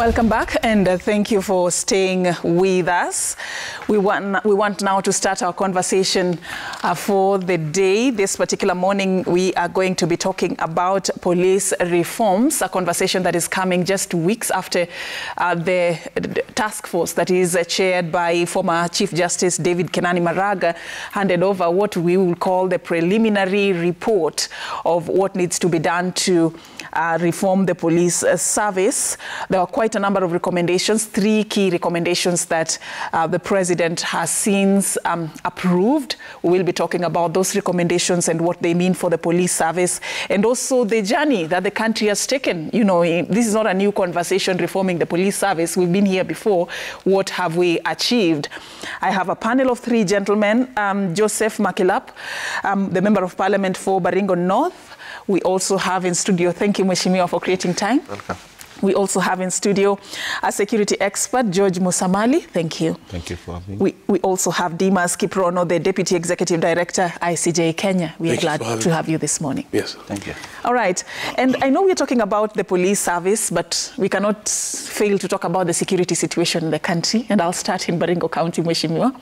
Welcome back, and thank you for staying with us. We want now to start our conversation for the day. This particular morning, we are going to be talking about police reforms, a conversation that is coming just weeks after the task force that is chaired by former Chief Justice David Kenani Maraga handed over what we will call the preliminary report of what needs to be done to reform the police service. There are quite a number of recommendations, 3 key recommendations that the President has since approved. We will be talking about those recommendations and what they mean for the police service, and also the journey that the country has taken. You know, this is not a new conversation, reforming the police service. We've been here before. What have we achieved? I have a panel of 3 gentlemen. Joseph Makilap, the Member of Parliament for Baringo North. We also have in studio, thank you, Mheshimiwa, for creating time. Welcome. We also have in studio a security expert, George Musamali. Thank you. Thank you for having me. We also have Dimas Kiprono, the Deputy Executive Director, ICJ Kenya. We are glad to have you this morning. Yes, thank you. All right. And I know we're talking about the police service, but we cannot fail to talk about the security situation in the country. And I'll start in Baringo County, Mheshimiwa.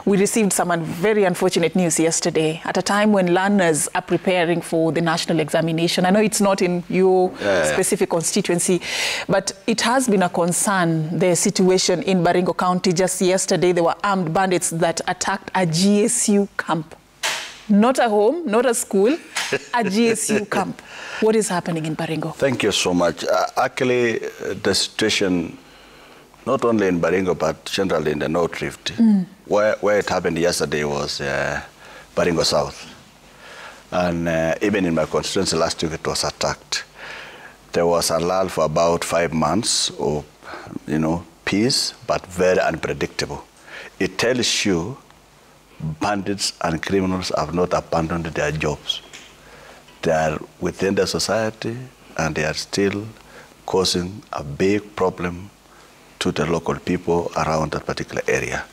We received some very unfortunate news yesterday at a time when learners are preparing for the national examination. I know it's not in your specific constituency, but it has been a concern, the situation in Baringo County. Just yesterday, there were armed bandits that attacked a GSU camp. Not a home, not a school, a GSU camp. What is happening in Baringo? Thank you so much. Actually, the situation, not only in Baringo, but generally in the North Rift, where it happened yesterday was Baringo South. And even in my constituency last week, it was attacked. There was a lull for about 5 months of, peace, but very unpredictable. It tells you bandits and criminals have not abandoned their jobs. They are within the society, and they are still causing a big problem to the local people around that particular area.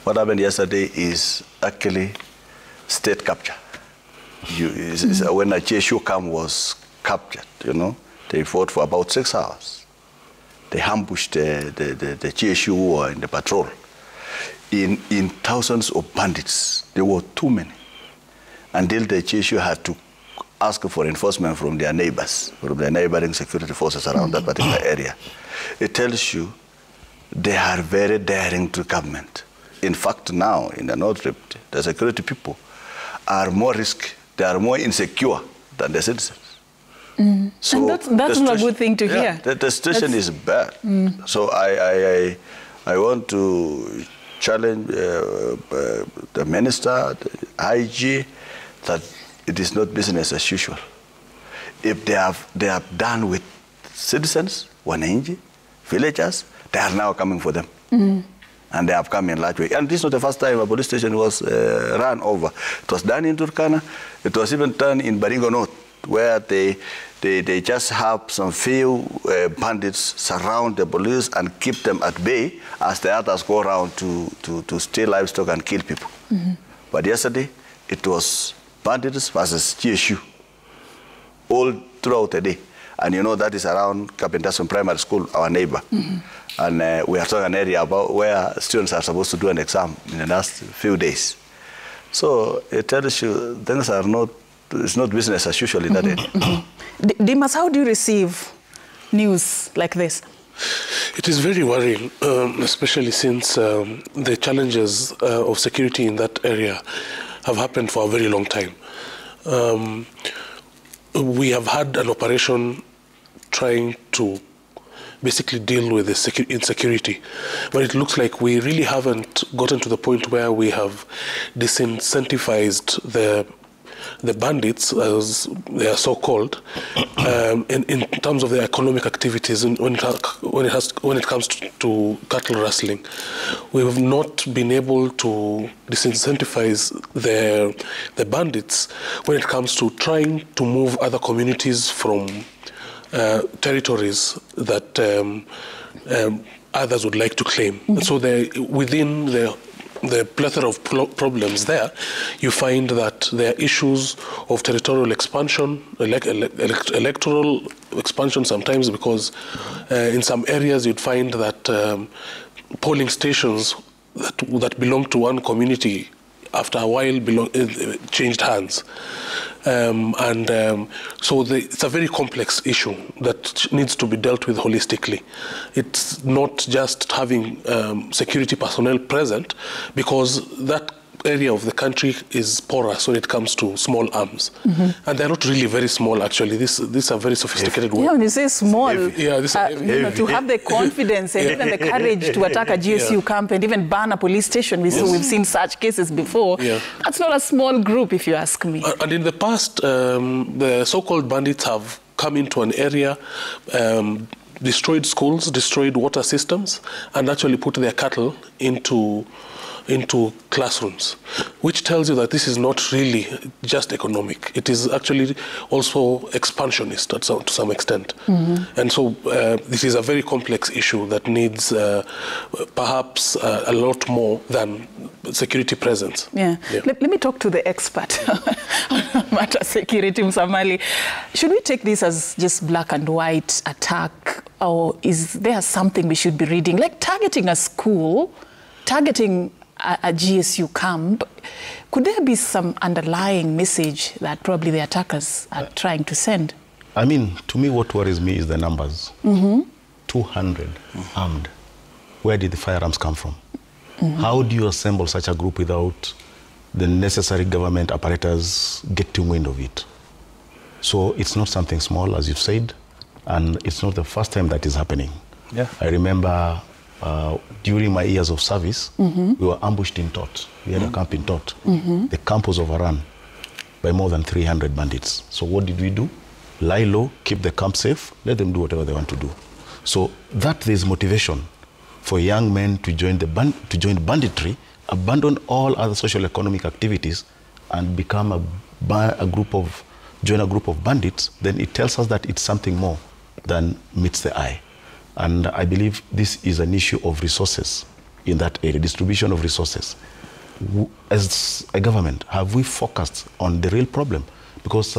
What happened yesterday is actually state capture. When a GSU camp was captured, they fought for about 6 hours. They ambushed the GSU who were in the patrol. In thousands of bandits, there were too many. Until the GSU had to ask for enforcement from their neighbors, from their neighboring security forces around that particular area. It tells you they are very daring to government. In fact, now in the North Rift, the security people are more risky, they are more insecure than the citizens. So and that's not a good thing to hear. The situation is bad. So I want to challenge the minister, the IG, that it is not business as usual. If they have done with citizens, wananchi, villagers, they are now coming for them. And they have come in large way. And this is not the first time a police station was run over. It was done in Turkana. It was even done in Baringo North, where they just have some few bandits surround the police and keep them at bay as the others go around to steal livestock and kill people. But yesterday, it was bandits versus GSU all throughout the day. And that is around Kapintason Primary School, our neighbor. And we are talking an area about where students are supposed to do an exam in the last few days. So it tells you things are not, it's not business as usual in that area. Dimas, how do you receive news like this? It is very worrying, especially since the challenges of security in that area have happened for a very long time. We have had an operation trying to basically deal with the insecurity, but it looks like we really haven't gotten to the point where we have disincentivized the bandits, as they are so called, in terms of their economic activities. When it comes to cattle rustling, we have not been able to disincentivize the bandits when it comes to trying to move other communities from territories that others would like to claim. And so within the the plethora of problems there, you find that there are issues of territorial expansion, electoral expansion sometimes, because in some areas you'd find that polling stations that belong to one community after a while changed hands. So it's a very complex issue that needs to be dealt with holistically. It's not just having security personnel present, because that area of the country is porous when it comes to small arms. And they're not really very small, actually. These are very sophisticated ones. Yeah, when you say small, to have the confidence and even the courage to attack a GSU camp and even burn a police station. We've seen such cases before. That's not a small group, if you ask me. And in the past, the so-called bandits have come into an area, destroyed schools, destroyed water systems, and actually put their cattle into classrooms, which tells you that this is not really just economic. It is actually also expansionist to some extent. And so this is a very complex issue that needs perhaps a lot more than security presence. Let me talk to the expert on matter security, Msamali. Should we take this as just black and white attack, or is there something we should be reading, like targeting a school, targeting a GSU camp? Could there be some underlying message that probably the attackers are trying to send? I mean, to me, what worries me is the numbers. 200 armed. Where did the firearms come from? How do you assemble such a group without the necessary government apparatus getting wind of it? So it's not something small, as you've said, and it's not the first time that is happening. I remember during my years of service, we were ambushed in Tot. We had a camp in Tot. The camp was overrun by more than 300 bandits. So what did we do? Lie low, keep the camp safe, let them do whatever they want to do. So that is motivation for young men to join banditry, abandon all other social economic activities, and become join a group of bandits. Then it tells us that it's something more than meets the eye. And I believe this is an issue of resources in that area, distribution of resources. As a government, have we focused on the real problem? Because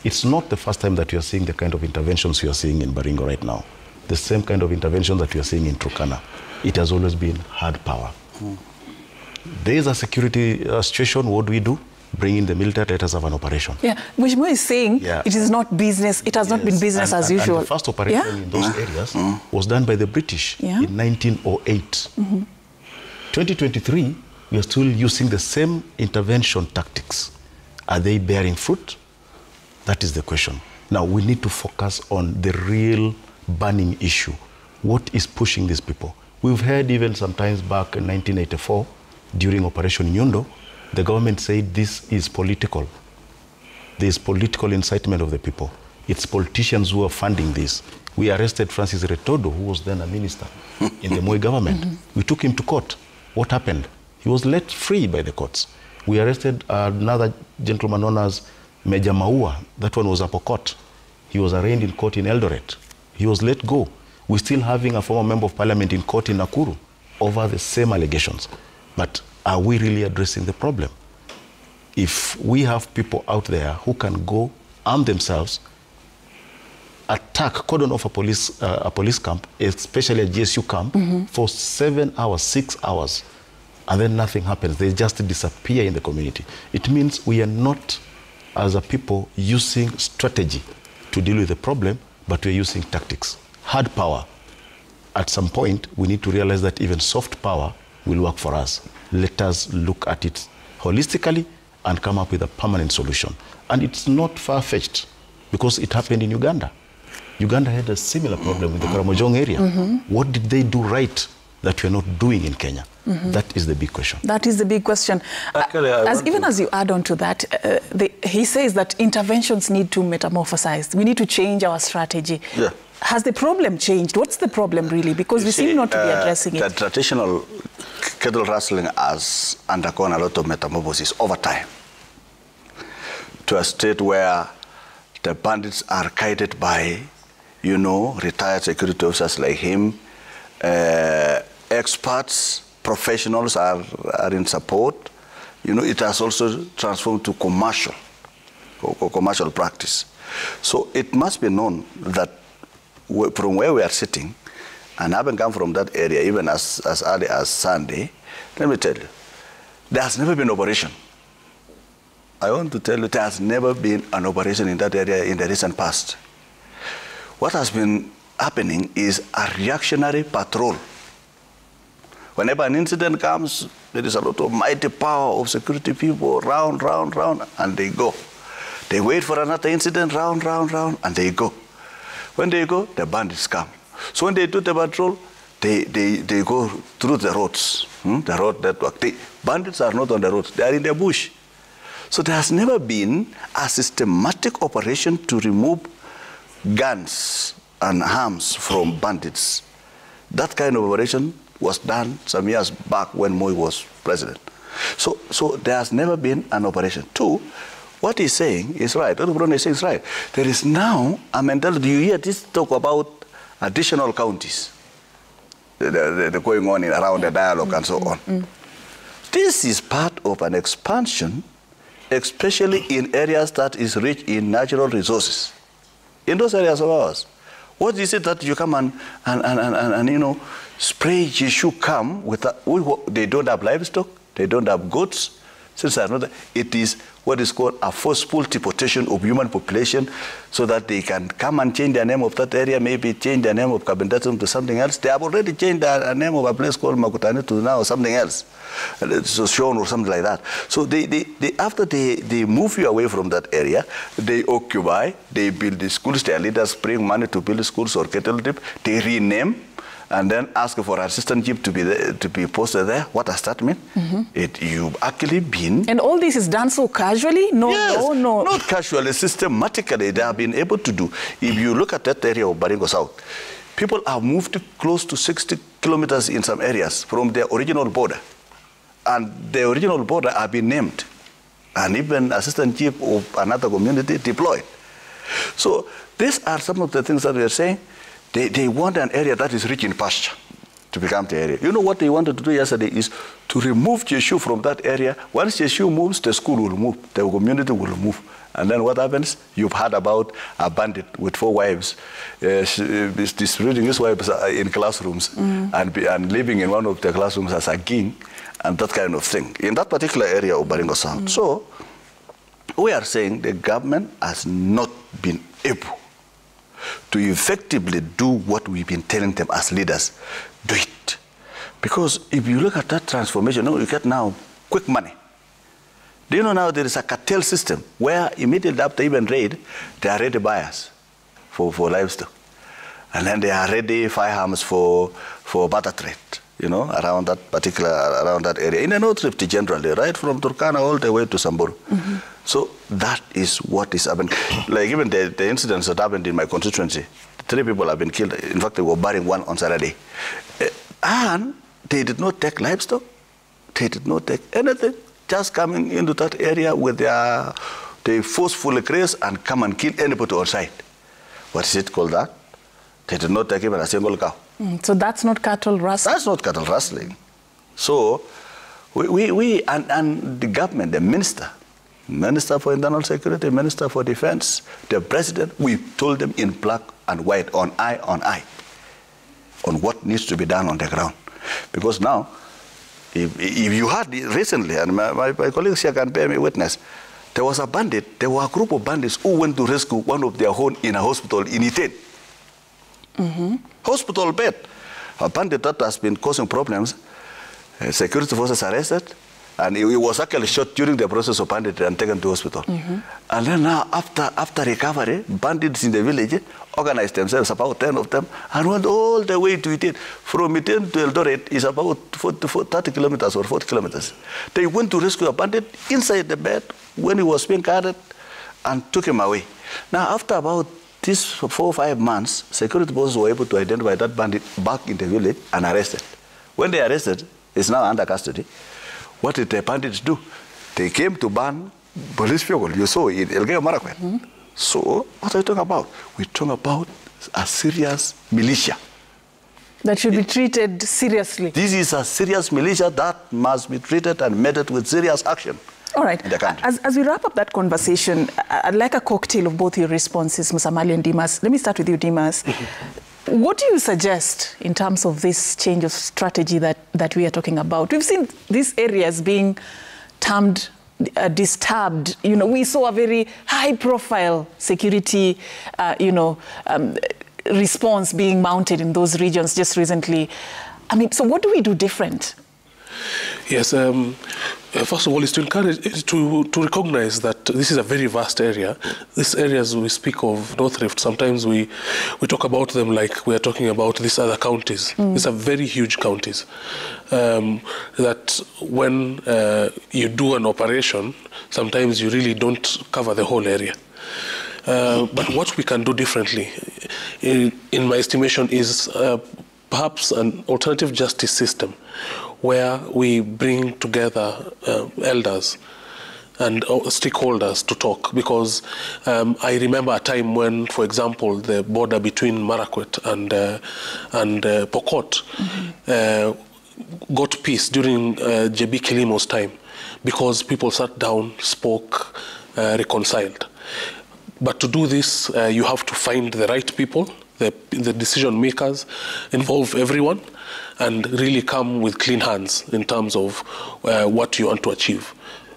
it's not the first time that we are seeing the kind of interventions we are seeing in Baringo right now. The same kind of intervention that we are seeing in Turkana. It has always been hard power. There is a security situation. What do we do? Bring in the military, let us have an operation. Mheshimiwa is saying it is not business, it has not been business as usual. And the first operation in those areas was done by the British in 1908. 2023, we are still using the same intervention tactics. Are they bearing fruit? That is the question. Now, we need to focus on the real burning issue. What is pushing these people? We've heard even sometimes back in 1984, during Operation Nyundo, the government said this is political. There is political incitement of the people. It's politicians who are funding this. We arrested Francis Retodo, who was then a minister in the Moi government. We took him to court. What happened? He was let free by the courts. We arrested another gentleman known as Major Maua. That one was Apokot. He was arraigned in court in Eldoret. He was let go. We're still having a former member of parliament in court in Nakuru over the same allegations. But are we really addressing the problem? If we have people out there who can go arm themselves, attack, cordon off a police camp, especially a GSU camp, for 7 hours, 6 hours, and then nothing happens. They just disappear in the community. It means we are not, as a people, using strategy to deal with the problem, but we're using tactics. Hard power. At some point, we need to realize that even soft power will work for us. Let us look at it holistically and come up with a permanent solution. And it's not far-fetched, because it happened in Uganda. Uganda had a similar problem with the Karamojong area. What did they do right that we're not doing in Kenya? That is the big question. That is the big question. Actually, as you add on to that, he says that interventions need to metamorphosize. We need to change our strategy. Has the problem changed? What's the problem really? Because we seem not to be addressing it. The traditional cattle rustling has undergone a lot of metamorphosis over time to a state where the bandits are guided by, retired security officers like him, experts professionals are in support. You know, it has also transformed to commercial practice. So it must be known that from where we are sitting, and having come from that area even as early as Sunday, let me tell you, there has never been operation. I want to tell you, there has never been an operation in that area in the recent past. What has been happening is a reactionary patrol. Whenever an incident comes, there is a lot of mighty power of security people, round, and they go. They wait for another incident, round, and they go. When they go, the bandits come. So when they do the patrol, they go through the roads, the road network. The bandits are not on the roads, they are in the bush. So there has never been a systematic operation to remove guns and arms from bandits. That kind of operation was done some years back when Moi was president. So there has never been an operation. Two, what he's saying is right. What Bruno is saying is right. There is now a mentality. You hear this talk about additional counties. They're going on around the dialogue and so on. This is part of an expansion, especially in areas that is rich in natural resources. In those areas of ours. What is it that you come and you know, spray GSU come with they don't have livestock, they don't have goods. Since it is what is called a forceful deportation of human population so that they can come and change the name of that area, maybe change the name of Kabindatum to something else. They have already changed the name of a place called Makutani to now something else. So shown or something like that. So after they move you away from that area, they occupy, they build the schools, their leaders bring money to build schools or cattle dip, they rename, and then ask for assistant chief to be posted there. What does that mean? You've actually been... And all this is done so casually? No, yes, no. Not casually, systematically they have been able to do. If you look at that area of Baringo South, people have moved close to 60 kilometers in some areas from their original border. And the original border have been named. And even assistant chief of another community deployed. So these are some of the things that we are saying. They want an area that is rich in pasture to become the area. You know what they wanted to do yesterday is to remove GSU from that area. Once GSU moves, the school will move, the community will move. And then what happens? You've heard about a bandit with 4 wives, distributing his wives in classrooms and living in one of the classrooms as a king and that kind of thing, in that particular area of Baringo South. So we are saying the government has not been able to effectively do what we've been telling them as leaders, do it. Because if you look at that transformation, you get now quick money. Do you know now there is a cartel system where immediately after even raid, they are ready buyers for livestock. And then they are ready firearms for barter trade, you know, around that area. In the North Rift generally, right from Turkana all the way to Samburu. So that is what is happening. Like even the incidents that happened in my constituency, 3 people have been killed. In fact, they were burying one on Saturday. And they did not take livestock. They did not take anything. Just coming into that area with they forcefully graze and come and kill anybody on site. What is it called that? They did not take even a single cow. So that's not cattle rustling? That's not cattle rustling. So and the government, the Minister for Internal Security, Minister for Defense, the President, we told them in black and white, on eye, on what needs to be done on the ground. Because now, if you heard recently, and my colleagues here can bear me witness, there was a bandit, there were a group of bandits who went to rescue one of their own in a hospital in Iten. Hospital bed. A bandit that has been causing problems, security forces arrested, and he was actually shot during the process of banditry and taken to hospital. And then now, after recovery, bandits in the village organized themselves, about 10 of them, and went all the way to Iten. From Iten to Eldoret is about 30 kilometers or 40 kilometers. They went to rescue a bandit inside the bed when he was being guarded and took him away. Now, after about these 4 or 5 months, security forces were able to identify that bandit back in the village and arrested. When they arrested, he's now under custody. What did the bandits do? They came to ban police vehicle. You saw it in Elgeyo Marakwet. So what are we talking about? We're talking about a serious militia. That should be treated seriously. This is a serious militia that must be treated and meted with serious action. All right. In the country. As we wrap up that conversation, I'd like a cocktail of both your responses, Musamali and Dimas. Let me start with you, Dimas. What do you suggest in terms of this change of strategy that we are talking about? We've seen these areas being termed disturbed. You know, we saw a very high-profile security, response being mounted in those regions just recently. I mean, so what do we do different? Yes, first of all, is to encourage, to recognize that this is a very vast area. These areas we speak of, North Rift, sometimes we talk about them like we are talking about these other counties. These are very huge counties. That when you do an operation, sometimes you really don't cover the whole area. But what we can do differently, in my estimation, is perhaps an alternative justice system where we bring together elders and stakeholders to talk. Because I remember a time when, for example, the border between Marakwet and Pokot got peace during JB Kilimo's time, because people sat down, spoke, reconciled. But to do this, you have to find the right people, the decision makers, involve everyone, and really come with clean hands in terms of what you want to achieve.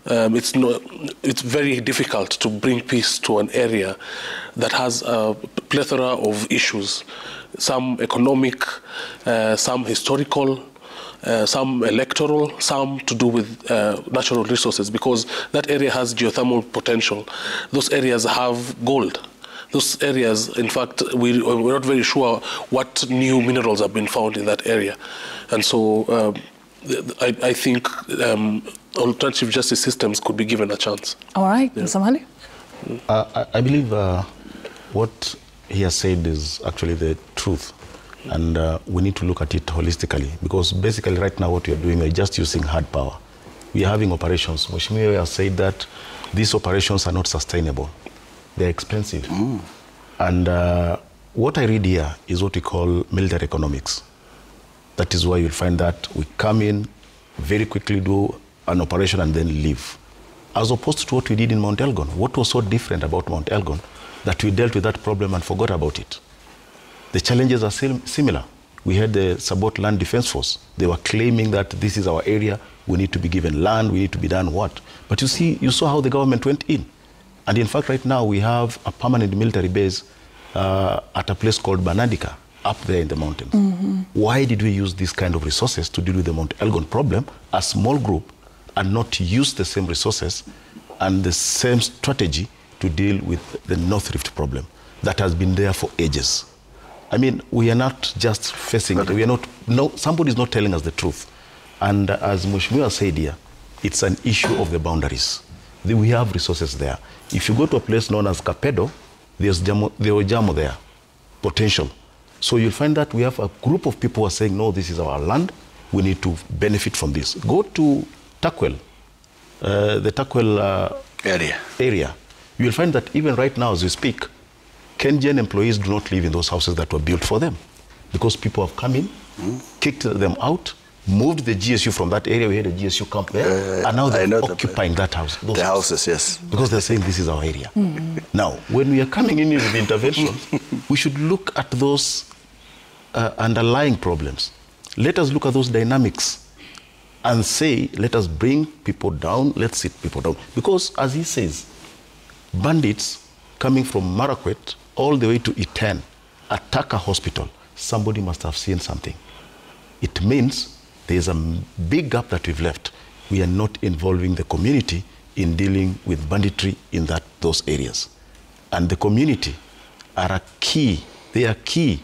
It's very difficult to bring peace to an area that has a plethora of issues, some economic, some historical, some electoral, some to do with natural resources, because that area has geothermal potential. Those areas have gold. Those areas, in fact, we're not very sure what new minerals have been found in that area. And so I think alternative justice systems could be given a chance. All right, Musamali? I believe what he has said is actually the truth. And we need to look at it holistically, because basically right now what we are doing, we're just using hard power. We are having operations. Mheshimiwa has said that these operations are not sustainable. They're expensive. And what I read here is what we call military economics. That is why you'll find that we come in, very quickly do an operation and then leave. As opposed to what we did in Mount Elgon. What was so different about Mount Elgon that we dealt with that problem and forgot about it? The challenges are similar. We had the Sabot Land Defense Force. They were claiming that this is our area, we need to be given land, we need to be done what? But you saw how the government went in. And in fact, right now we have a permanent military base at a place called Banadika, up there in the mountains. Why did we use this kind of resources to deal with the Mount Elgon problem, a small group, and not use the same resources and the same strategy to deal with the North Rift problem that has been there for ages? I mean, we are not just facing it. We are not, somebody is not telling us the truth. And as Mheshimiwa said here, it's an issue of the boundaries. We have resources there. If you go to a place known as Kapedo, there's Jamo there, potential. So you'll find that we have a group of people who are saying, no, this is our land, we need to benefit from this. Go to Takwel, the Takwel area. You'll find that even right now as we speak, Kenyan employees do not live in those houses that were built for them, because people have come in, kicked them out, moved the GSU from that area. We had a GSU camp there, and now they're occupying that house. The houses, yes. Because they're saying this is our area. Now, when we are coming in with the intervention, we should look at those underlying problems. Let us look at those dynamics and say, let us bring people down, let's sit people down. Because, as he says, bandits coming from Marakwet all the way to Iten, attack a hospital, somebody must have seen something. It means there's a big gap that we've left. We are not involving the community in dealing with banditry in those areas. And the community are key. They are key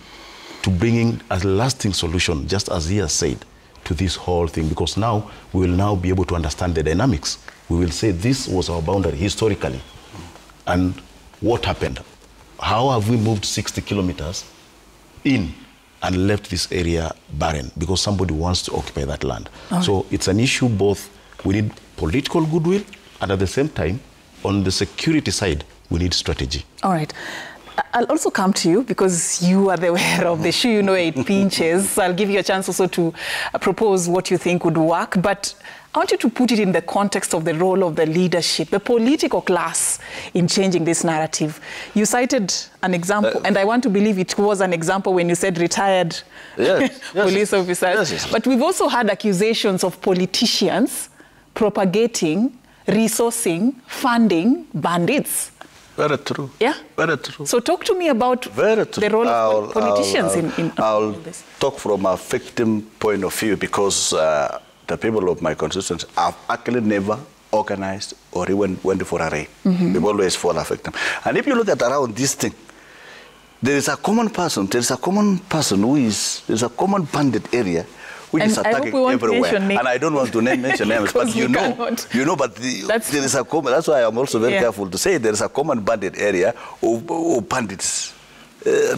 to bringing a lasting solution, just as he has said, to this whole thing. Because now we will now be able to understand the dynamics. We will say this was our boundary historically. And what happened? How have we moved 60 kilometers in and left this area barren because somebody wants to occupy that land? So it's an issue both, we need political goodwill, and at the same time, on the security side, we need strategy. All right. I'll also come to you because you are the wearer of the shoe, you know it pinches. I'll give you a chance also to propose what you think would work. But I want you to put it in the context of the role of the leadership, the political class in changing this narrative. You cited an example, and I want to believe it was an example when you said retired police officers. Yes. But we've also had accusations of politicians propagating, resourcing, funding bandits. Very true. Yeah? Very true. So talk to me about the role of politicians in I'll this. talk from a victim point of view because the people of my constituency have actually never organized or even went for a raid. They've always fall a victim. And if you look at around this thing, there is a common person, there's a a common bandit area which is attacking everywhere. And I don't want to mention names, but you know, but there is a common, that's why I'm also very careful to say there is a common bandit area of bandits.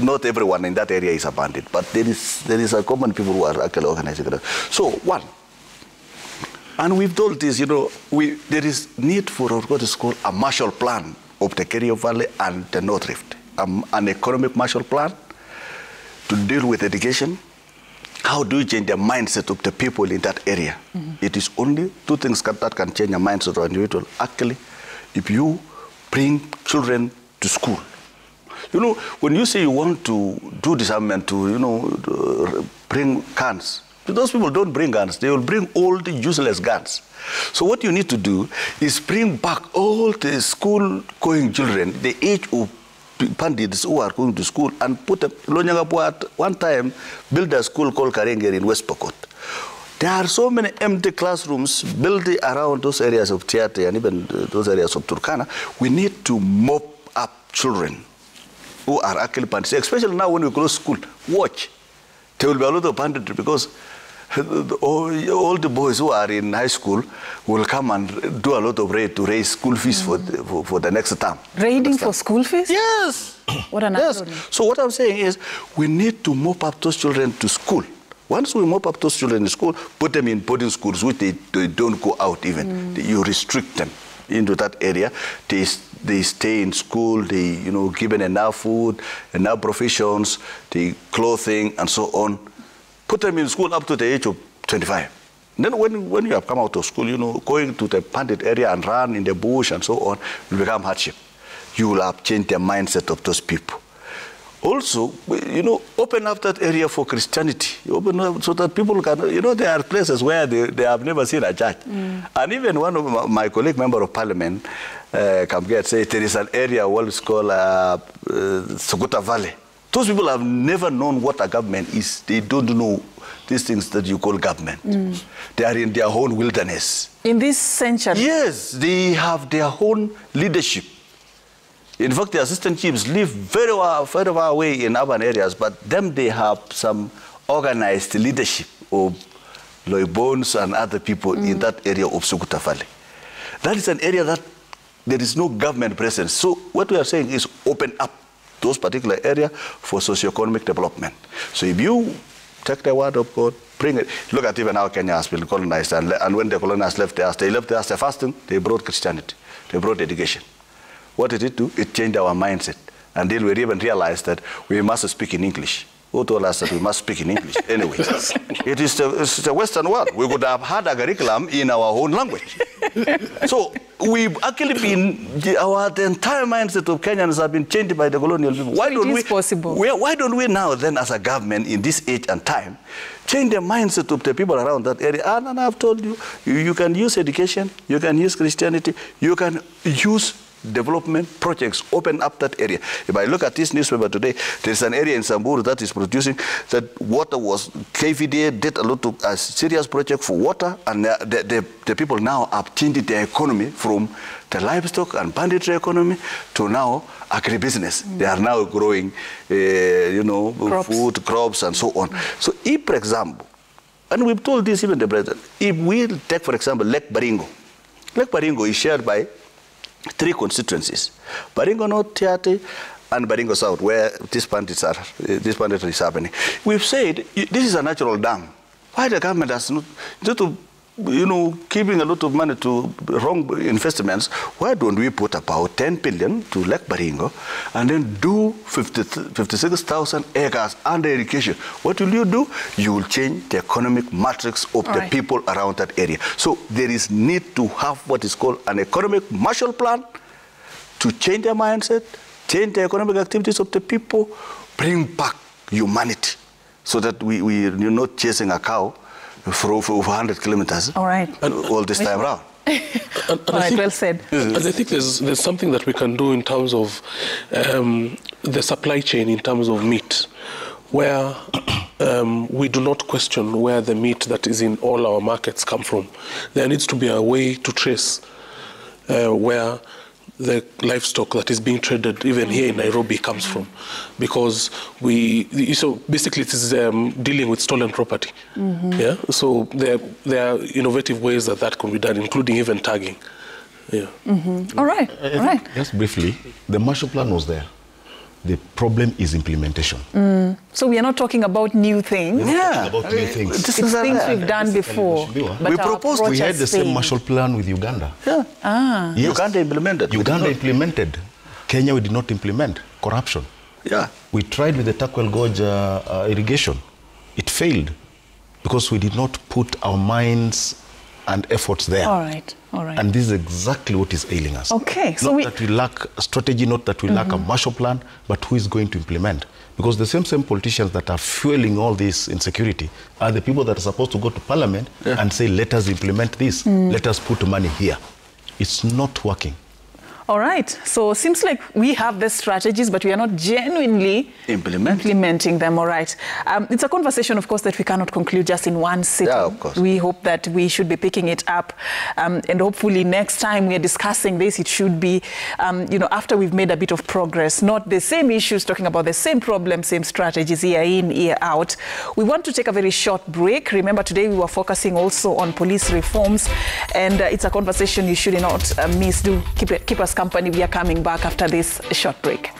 Not everyone in that area is a bandit, but there is a common people who are actually organizing it. So, one, and we've told this, there is need for what is called a Marshall Plan of the Kerio Valley and the North Rift. An economic Marshall Plan to deal with education. How do you change the mindset of the people in that area? It is only two things that can change the mindset of an individual. Actually, if you bring children to school. When you say you want to do disarmament, to bring guns, those people don't bring guns. They will bring all the useless guns. So what you need to do is bring back all the school-going children, the age of bandits who are going to school, and put them. Lonyangapo at one time built a school called Karengeri in West Pokot. There are so many empty classrooms built around those areas of Tiate and even those areas of Turkana. We need to mop up children who are actually bandits, especially now when we close school. Watch. There will be a lot of banditry because all the boys who are in high school will come and do a lot of raid to raise school fees for the next term. Raiding for school fees? Yes. What an irony. So what I'm saying is we need to mop up those children to school. Once we mop up those children in school, put them in boarding schools, which they don't go out even. You restrict them into that area. They stay in school, they given enough food, enough provisions, the clothing and so on. Put them in school up to the age of 25. Then when you have come out of school, going to the bandit area and run in the bush and so on will become hardship. You will have changed the mindset of those people. Also, open up that area for Christianity. Open up so that people can, there are places where they have never seen a church. And even one of my colleague member of parliament, Kamget, say there is an area what is called Sukuta Valley. Those people have never known what a government is. They don't know these things that you call government. They are in their own wilderness. In this century? Yes, they have their own leadership. In fact, the assistant chiefs live very far away in urban areas, but they have some organized leadership of Loibons and other people in that area of Sukuta Valley. That is an area that there is no government presence. So what we are saying is open up those particular areas for socio-economic development. So if you take the word of God, bring it. Look at even how Kenya has been colonized, and when the colonists left us, they first thing, they brought Christianity, they brought education. What did it do? It changed our mindset. And then we even realized that we must speak in English. Who told us that we must speak in English? Anyway, it's the Western world. We could have had a curriculum in our own language. So we've actually the entire mindset of Kenyans have been changed by the colonial people. Why don't we now then as a government in this age and time change the mindset of the people around that area? And I've told you, you can use education, you can use Christianity, you can use development projects, open up that area. If I look at this newspaper today, there's an area in Samburu that is producing, that water was, KVDA did a lot of a serious project for water, and the people now have changed their economy from the livestock and banditry economy to now agribusiness. They are now growing, food, crops, and so on. So if, for example, and we've told this even the president, if we take, for example, Lake Baringo. Lake Baringo is shared by 3 constituencies: Baringo North, Tiate, and Baringo South, where this banditry is happening. We've said this is a natural dam. Why the government has not to giving a lot of money to wrong investments, why don't we put about 10 billion to Lake Baringo and then do 56,000 acres under irrigation? What will you do? You will change the economic matrix of the people around that area. So there is need to have what is called an economic Marshall Plan to change their mindset, change the economic activities of the people, bring back humanity so that we're not chasing a cow for over 100 kilometers all this time around. Well said. And I think there's something that we can do in terms of the supply chain, in terms of meat, where we do not question where the meat that is in all our markets come from. There needs to be a way to trace where the livestock that is being traded, even here in Nairobi, comes from, because so basically it is dealing with stolen property. Yeah, so there are innovative ways that can be done, including even tagging. Yeah. All right. Just briefly, the Marshall Plan was there. The problem is implementation. So we are not talking about new things. About new things. It's things we've done before. We proposed. We had the same Marshall Plan with Uganda. Yes. Uganda implemented. Uganda implemented. Kenya, we did not implement. Corruption. Yeah. We tried with the Takwel Gorge irrigation. It failed because we did not put our minds and efforts there. All right. And this is exactly what is ailing us. Okay. So not that we lack a strategy, not that we lack a Marshall Plan, but who is going to implement? Because the same politicians that are fueling all this insecurity are the people that are supposed to go to Parliament and say, let us implement this, let us put money here. It's not working. All right. So it seems like we have the strategies, but we are not genuinely implementing them. All right. It's a conversation, of course, that we cannot conclude just in one sitting. Yeah, of course. We hope that we should be picking it up. And hopefully next time we are discussing this, it should be, after we've made a bit of progress, not the same issues, talking about the same problems, same strategies, year in, year out. We want to take a very short break. Remember, today we were focusing also on police reforms, and it's a conversation you should not miss. Do keep us company. We are coming back after this short break.